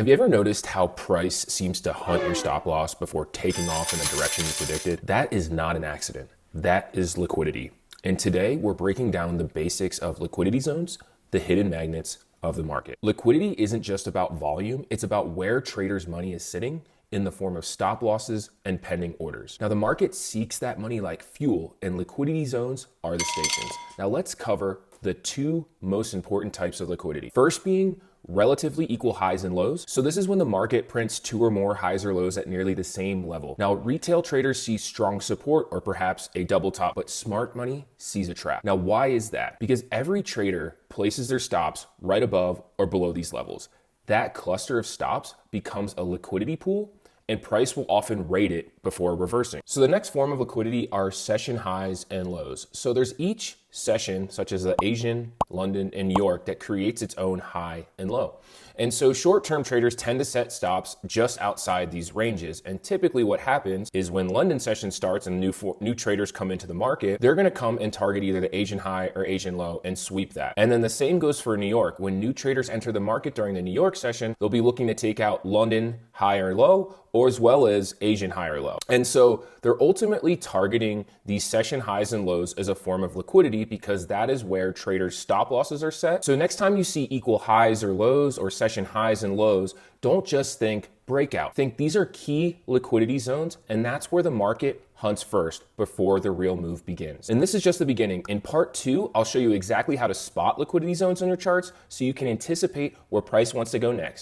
Have you ever noticed how price seems to hunt your stop loss before taking off in the direction you predicted? That is not an accident. That is liquidity. And today we're breaking down the basics of liquidity zones, the hidden magnets of the market. Liquidity isn't just about volume, it's about where traders' money is sitting in the form of stop losses and pending orders. Now the market seeks that money like fuel, and liquidity zones are the stations. Now let's cover the two most important types of liquidity. First being relatively equal highs and lows. So this is when the market prints two or more highs or lows at nearly the same level. Now, retail traders see strong support or perhaps a double top, but smart money sees a trap. Now, why is that? Because every trader places their stops right above or below these levels. That cluster of stops becomes a liquidity pool, and price will often rate it before reversing. So the next form of liquidity are session highs and lows. So there's each session, such as the Asian, London, and New York, that creates its own high and low. And so short-term traders tend to set stops just outside these ranges. And typically what happens is when London session starts and new traders come into the market, they're gonna come and target either the Asian high or Asian low and sweep that. And then the same goes for New York. When new traders enter the market during the New York session, they'll be looking to take out London high or low, or as well as Asian high or low. And so they're ultimately targeting these session highs and lows as a form of liquidity because that is where traders' stop losses are set. So next time you see equal highs or lows or session highs and lows, don't just think breakout. Think these are key liquidity zones, and that's where the market hunts first before the real move begins. And this is just the beginning. In part 2, I'll show you exactly how to spot liquidity zones on your charts so you can anticipate where price wants to go next.